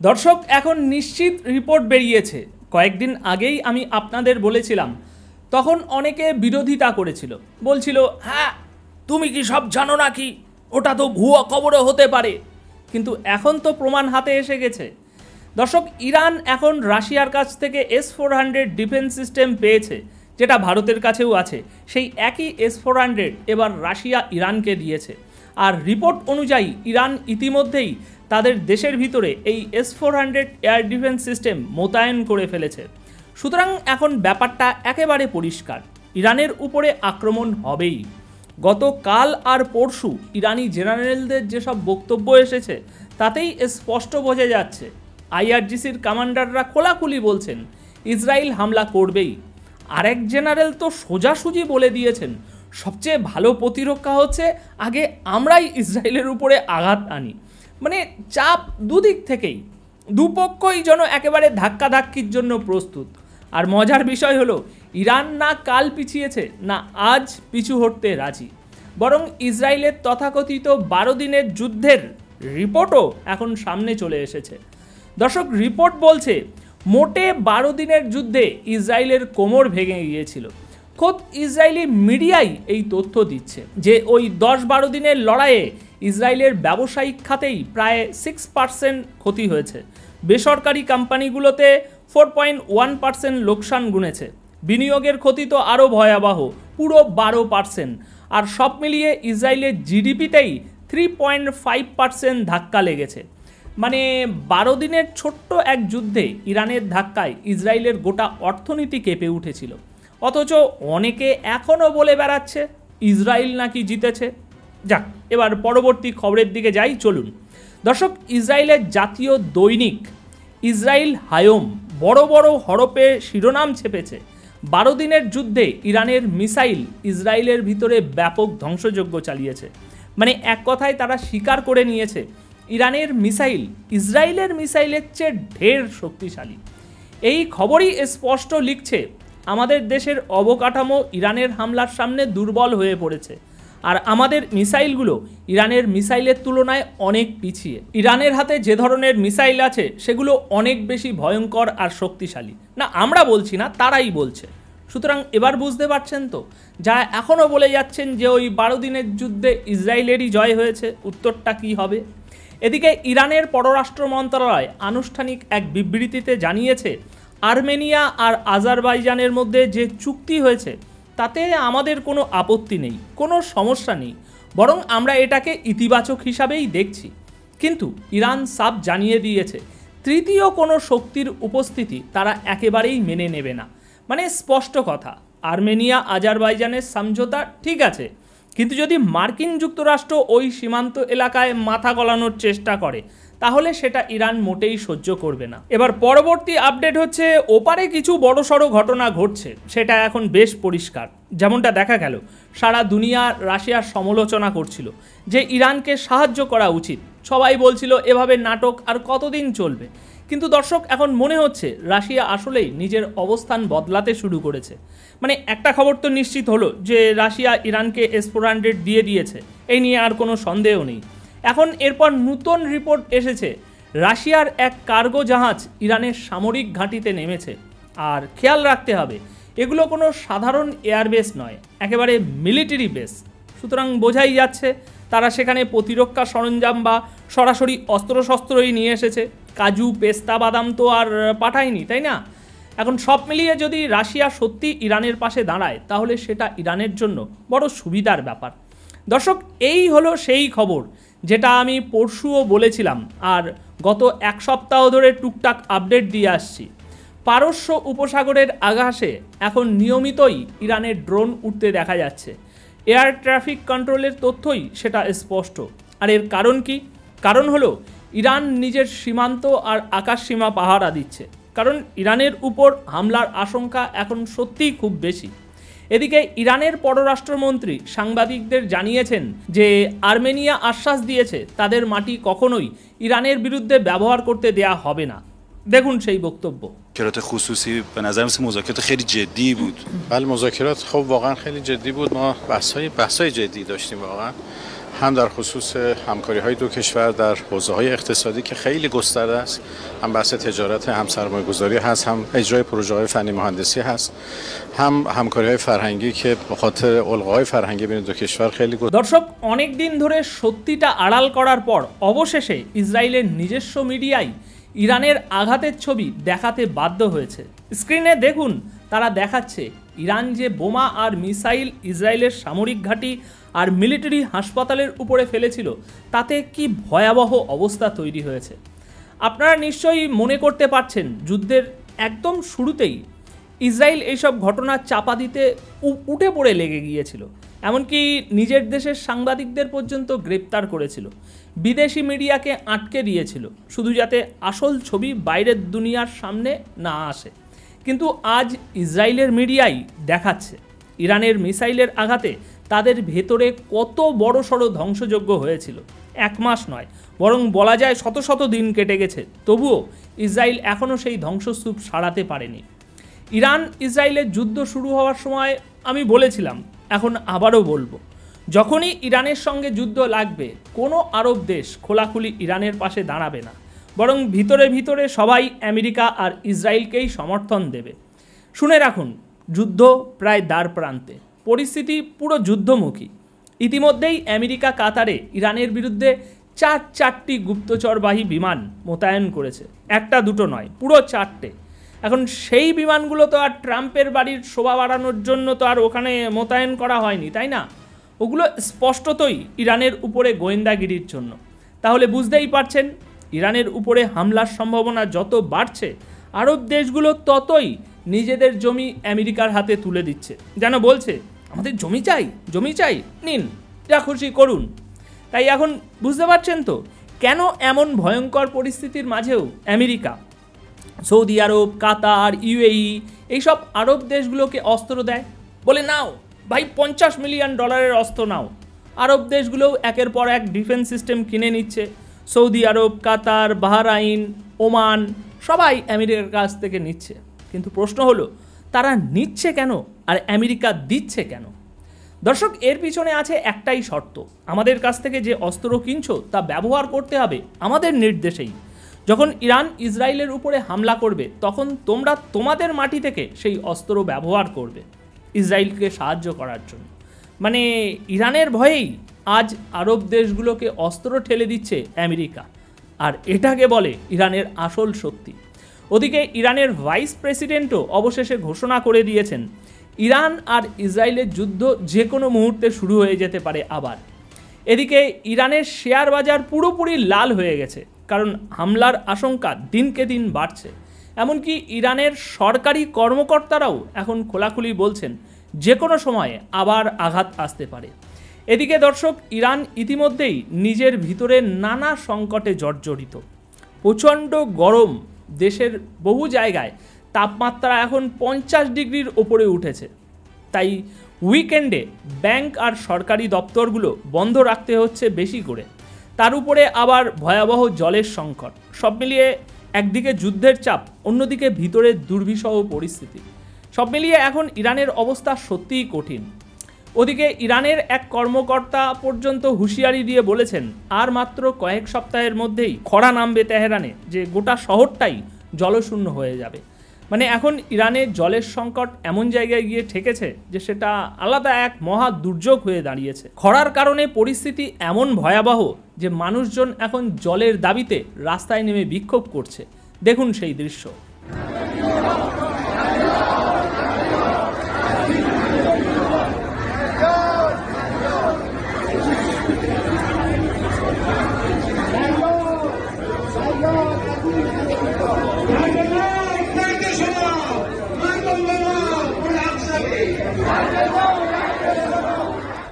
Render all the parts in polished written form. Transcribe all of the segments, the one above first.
দর্শক এখন নিশ্চিত রিপোর্ট বেরিয়েছে। কয়েকদিন আগেই আমি আপনাদের বলেছিলাম, তখন অনেকে বিরোধিতা করেছিল, বলছিল হ্যাঁ তুমি কি সব জানো নাকি, ওটা তো ভুয়ো খবরও হতে পারে। কিন্তু এখন তো প্রমাণ হাতে এসে গেছে। দর্শক, ইরান এখন রাশিয়ার কাছ থেকে S-400 ডিফেন্স সিস্টেম পেয়েছে, যেটা ভারতের কাছেও আছে। সেই একই S-400 এবার রাশিয়া ইরানকে দিয়েছে। আর রিপোর্ট অনুযায়ী ইরান ইতিমধ্যেই তাদের দেশের ভিতরে এই S-400 এয়ার ডিফেন্স সিস্টেম মোতায়েন করে ফেলেছে। সুতরাং এখন ব্যাপারটা একেবারে পরিষ্কার, ইরানের উপরে আক্রমণ হবেই। গতকাল আর পরশু ইরানি জেনারেলদের যেসব বক্তব্য এসেছে তাতেই স্পষ্ট বোঝা যাচ্ছে, IRGCর কমান্ডাররা খোলাখুলি বলছেন ইসরায়েল হামলা করবেই। আরেক জেনারেল তো সোজাসুজি বলে দিয়েছেন, সবচেয়ে ভালো প্রতিরক্ষা হচ্ছে আগে আমরাই ইসরায়েলের উপরে আঘাত আনি। মানে চাপ দুদিক থেকেই, দুপক্ষই যেন একেবারে ধাক্কাধাক্কির জন্য প্রস্তুত। আর মজার বিষয় হলো, ইরান না কাল পিছিয়েছে না আজ পিছু হটতে রাজি, বরং ইসরায়েলের তথাকথিত 12 দিনের যুদ্ধের রিপোর্টও এখন সামনে চলে এসেছে। দর্শক, রিপোর্ট বলছে মোটে 12 দিনের যুদ্ধে ইসরায়েলের কোমর ভেঙে গিয়েছিল। খোদ ইসরায়েলি মিডিয়াই এই তথ্য দিচ্ছে যে ওই 10-12 দিনের লড়াইয়ে ইসরায়েলের ব্যবসায়িক খাতেই প্রায় 6% ক্ষতি হয়েছে। বেসরকারি কোম্পানিগুলোতে 4.1% লোকসান গুনেছে। বিনিয়োগের ক্ষতি তো আরও ভয়াবহ, পুরো 12%। আর সব মিলিয়ে ইসরায়েলের জিডিপিতেই 3.5% ধাক্কা লেগেছে। মানে 12 দিনের ছোট্ট এক যুদ্ধে ইরানের ধাক্কায় ইসরায়েলের গোটা অর্থনীতি কেঁপে উঠেছিল। অথচ অনেকে এখনও বলে বেড়াচ্ছে ইসরায়েল নাকি জিতেছে। যাক, এবার পরবর্তী খবরের দিকে যাই, চলুন। দর্শক, ইসরায়েলের জাতীয় দৈনিক ইসরায়েল হায়োম বড় বড় হরপে শিরোনাম ছেপেছে, 12 দিনের যুদ্ধে ইরানের মিসাইল ইসরায়েলের ভিতরে ব্যাপক ধ্বংসযজ্ঞ চালিয়েছে। মানে এক কথায় তারা স্বীকার করে নিয়েছে ইরানের মিসাইল ইসরায়েলের মিসাইলের চেয়ে ঢের শক্তিশালী। এই খবরই স্পষ্ট লিখছে আমাদের দেশের অবকাঠামো ইরানের হামলার সামনে দুর্বল হয়ে পড়েছে, আর আমাদের মিসাইলগুলো ইরানের মিসাইলের তুলনায় অনেক পিছিয়ে। ইরানের হাতে যে ধরনের মিসাইল আছে সেগুলো অনেক বেশি ভয়ঙ্কর আর শক্তিশালী। না, আমরা বলছি না, তারাই বলছে। সুতরাং এবার বুঝতে পারছেন তো, যা এখনও বলে যাচ্ছেন যে ওই 12 দিনের যুদ্ধে ইসরায়েলেরই জয় হয়েছে, উত্তরটা কী হবে? এদিকে ইরানের পররাষ্ট্র মন্ত্রণালয় আনুষ্ঠানিক এক বিবৃতিতে জানিয়েছে, আর্মেনিয়া আর আজারবাইজানের মধ্যে যে চুক্তি হয়েছে তাতে আমাদের কোনো আপত্তি নেই, কোনো সমস্যা নেই, বরং আমরা এটাকে ইতিবাচক হিসাবেই দেখছি। কিন্তু ইরান সাফ জানিয়ে দিয়েছে তৃতীয় কোনো শক্তির উপস্থিতি তারা একেবারেই মেনে নেবে না। মানে স্পষ্ট কথা, আর্মেনিয়া আজারবাইজানের সমঝোতা ঠিক আছে, কিন্তু যদি মার্কিন যুক্তরাষ্ট্র ওই সীমান্ত এলাকায় মাথা গলানোর চেষ্টা করে তাহলে সেটা ইরান মোটেই সহ্য করবে না। এবার পরবর্তী আপডেট হচ্ছে, ওপারে কিছু বড়সড় ঘটনা ঘটছে, সেটা এখন বেশ পরিষ্কার। যেমনটা দেখা গেল, সারা দুনিয়া রাশিয়ার সমালোচনা করছিল যে ইরানকে সাহায্য করা উচিত। সবাই বলছিল এভাবে নাটক আর কতদিন চলবে। কিন্তু দর্শক, এখন মনে হচ্ছে রাশিয়া আসলেই নিজের অবস্থান বদলাতে শুরু করেছে। মানে একটা খবর তো নিশ্চিত হলো যে রাশিয়া ইরানকে S-400 দিয়ে দিয়েছে, এই নিয়ে আর কোনো সন্দেহ নেই। এখন এরপর নতুন রিপোর্ট এসেছে, রাশিয়ার এক কার্গো জাহাজ ইরানের সামরিক ঘাঁটিতে নেমেছে। আর খেয়াল রাখতে হবে, এগুলো কোনো সাধারণ এয়ারবেস নয়, একেবারে মিলিটারি বেস। সুতরাং বোঝাই যাচ্ছে তারা সেখানে প্রতিরক্ষা সরঞ্জাম বা সরাসরি অস্ত্রশস্ত্রই নিয়ে এসেছে। কাজু, পেস্তা, বাদাম তো আর পাঠায়নি, তাই না? এখন সব মিলিয়ে যদি রাশিয়া সত্যি ইরানের পাশে দাঁড়ায় তাহলে সেটা ইরানের জন্য বড় সুবিধার ব্যাপার। দর্শক, এই হলো সেই খবর যেটা আমি পরশুও বলেছিলাম আর গত এক সপ্তাহ ধরে টুকটাক আপডেট দিয়ে আসছি। পারস্য উপসাগরের আকাশে এখন নিয়মিতই ইরানের ড্রোন উঠতে দেখা যাচ্ছে। এয়ার ট্রাফিক কন্ট্রোলের তথ্যই সেটা স্পষ্ট। আর এর কারণ কি? কারণ হলো ইরান নিজের সীমান্ত আর আকাশ সীমা পাহারা দিচ্ছে, কারণ ইরানের উপর হামলার আশঙ্কা এখন সত্যিই খুব বেশি। এদিকে ইরানের পররাষ্ট্রমন্ত্রী সাংবাদিকদের জানিয়েছেন যে আর্মেনিয়া আশ্বাস দিয়েছে তাদের মাটি কখনোই ইরানের বিরুদ্ধে ব্যবহার করতে দেয়া হবে না। দেখুন সেই বক্তব্য। مذاکرات خصوصی به نظر مثل مذاکرات خیلی جدی بود. بله، مذاکرات خب واقعا خیلی جدی بود. ما بحث‌های جدی داشتیم واقعا. هم در خصوص همکاری‌های دو کشور در حوزه‌های اقتصادی که خیلی گسترده است، هم بحث تجارت، هم سرمایه‌گذاری هست، هم اجرای پروژه‌های فنی مهندسی هست، هم همکاری‌های فرهنگی که به خاطر القاهای فرهنگی بین دو کشور خیلی দর্শক, অনেক দিন ধরে সত্যিটা আড়াল করার পর অবশেষে ইসরায়েলের নিজস্ব মিডিয়ায় ইরানের আঘাতের ছবি দেখাতে বাধ্য হয়েছে। স্ক্রিনে দেখুন, তারা দেখাচ্ছে ইরান যে বোমা আর মিসাইল ইসরায়েলের সামরিক ঘাঁটি আর মিলিটারি হাসপাতালের উপরে ফেলেছিল, তাতে কি ভয়াবহ অবস্থা তৈরি হয়েছে। আপনারা নিশ্চয়ই মনে করতে পারছেন, যুদ্ধের একদম শুরুতেই ইসরায়েল এইসব ঘটনা চাপা দিতে উঠে পড়ে লেগে গিয়েছিল, এমনকি নিজের দেশের সাংবাদিকদের পর্যন্ত গ্রেপ্তার করেছিল, বিদেশি মিডিয়াকে আটকে দিয়েছিল, শুধু যাতে আসল ছবি বাইরের দুনিয়ার সামনে না আসে। কিন্তু আজ ইসরায়েলের মিডিয়াই দেখাচ্ছে ইরানের মিসাইলের আঘাতে তাদের ভেতরে কত বড়সড় ধ্বংসযজ্ঞ হয়েছিল। এক মাস নয়, বরং বলা যায় শত শত দিন কেটে গেছে, তবুও ইসরায়েল এখনও সেই ধ্বংসস্তূপ সারাতে পারেনি। ইরান ইসরায়েলের যুদ্ধ শুরু হওয়ার সময় আমি বলেছিলাম, এখন আবারও বলবো, যখনই ইরানের সঙ্গে যুদ্ধ লাগবে কোনো আরব দেশ খোলাখুলি ইরানের পাশে দাঁড়াবে না, বরং ভিতরে ভিতরে সবাই আমেরিকা আর ইসরায়েলকেই সমর্থন দেবে। শুনে রাখুন, যুদ্ধ প্রায় দ্বার প্রান্তে, পরিস্থিতি পুরো যুদ্ধমুখী। ইতিমধ্যেই আমেরিকা কাতারে ইরানের বিরুদ্ধে চারটি গুপ্তচরবাহী বিমান মোতায়েন করেছে, একটা দুটো নয়, পুরো 4টে। এখন সেই বিমানগুলো তো আর ট্রাম্পের বাড়ির শোভা বাড়ানোর জন্য তো আর ওখানে মোতায়েন করা হয়নি, তাই না? ওগুলো স্পষ্টতই ইরানের উপরে গোয়েন্দাগিরির জন্য। তাহলে বুঝতেই পারছেন, ইরানের উপরে হামলার সম্ভাবনা যত বাড়ছে, আরব দেশগুলো ততই নিজেদের জমি আমেরিকার হাতে তুলে দিচ্ছে, যেন বলছে আমাদের জমি চাই, জমি চাই, নিন, যা খুশি করুন। তাই এখন বুঝতে পারছেন তো কেন এমন ভয়ঙ্কর পরিস্থিতির মাঝেও আমেরিকা, সৌদি আরব, কাতার, ইউএই এইসব আরব দেশগুলোকে অস্ত্র দেয়, বলে নাও ভাই, $50 মিলিয়ন অস্ত্র নাও। আরব দেশগুলোও একের পর এক ডিফেন্স সিস্টেম কিনে নিচ্ছে। সৌদি আরব, কাতার, বাহরাইন, ওমান সবাই আমেরিকার কাছ থেকে নিচ্ছে। কিন্তু প্রশ্ন হলো, তারা নিচ্ছে কেন আর আমেরিকা দিচ্ছে কেন? দর্শক, এর পিছনে আছে একটাই শর্ত, আমাদের কাছ থেকে যে অস্ত্র কিনছো তা ব্যবহার করতে হবে আমাদের নির্দেশেই। যখন ইরান ইসরায়েলের উপরে হামলা করবে, তখন তোমরা তোমাদের মাটি থেকে সেই অস্ত্র ব্যবহার করবে ইসরায়েলকে সাহায্য করার জন্য। মানে ইরানের ভয়েই আজ আরব দেশগুলোকে অস্ত্র ঠেলে দিচ্ছে আমেরিকা, আর এটাকে বলে ইরানের আসল শক্তি। ওদিকে ইরানের ভাইস প্রেসিডেন্টও অবশেষে ঘোষণা করে দিয়েছেন, ইরান আর ইসরায়েলের যুদ্ধ যে কোনো মুহূর্তে শুরু হয়ে যেতে পারে আবার। এদিকে ইরানের শেয়ার বাজার পুরোপুরি লাল হয়ে গেছে, কারণ হামলার আশঙ্কা দিনকে দিন বাড়ছে। এমনকি ইরানের সরকারি কর্মকর্তারাও এখন খোলাখুলি বলছেন যে কোনো সময়ে আবার আঘাত আসতে পারে। এদিকে দর্শক, ইরান ইতিমধ্যেই নিজের ভিতরে নানা সংকটে জর্জরিত। প্রচণ্ড গরম, দেশের বহু জায়গায় তাপমাত্রা এখন 50 ডিগ্রির ওপরে উঠেছে। তাই উইকেন্ডে ব্যাংক আর সরকারি দপ্তরগুলো বন্ধ রাখতে হচ্ছে বেশি করে। তার উপরে আবার ভয়াবহ জলের সংকট, সব মিলিয়ে একদিকে যুদ্ধের চাপ, অন্যদিকে ভিতরের দুর্বিষহ পরিস্থিতি। সব মিলিয়ে এখন ইরানের অবস্থা সত্যিই কঠিন। ওদিকে ইরানের এক কর্মকর্তা পর্যন্ত হুঁশিয়ারি দিয়ে বলেছেন, আর মাত্র কয়েক সপ্তাহের মধ্যেই খরা নামবে তেহরানে, যে গোটা শহরটাই জলশূন্য হয়ে যাবে। মানে এখন ইরানের জলের সংকট এমন জায়গায় গিয়ে ঠেকেছে যে সেটা আলাদা এক মহা দুর্যোগ হয়ে দাঁড়িয়েছে। খরার কারণে পরিস্থিতি এমন ভয়াবহ যে মানুষজন এখন জলের দাবিতে রাস্তায় নেমে বিক্ষোভ করছে। দেখুন সেই দৃশ্য।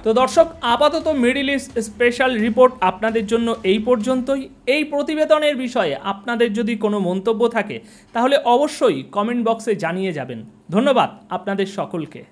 তো দর্শক, আপাতত মিডল ইস্ট স্পেশাল রিপোর্ট আপনাদের জন্য এই পর্যন্তই। এই প্রতিবেদনের বিষয়ে আপনাদের যদি কোনো মন্তব্য থাকে তাহলে অবশ্যই কমেন্ট বক্সে জানিয়ে যাবেন। ধন্যবাদ আপনাদের সকলকে।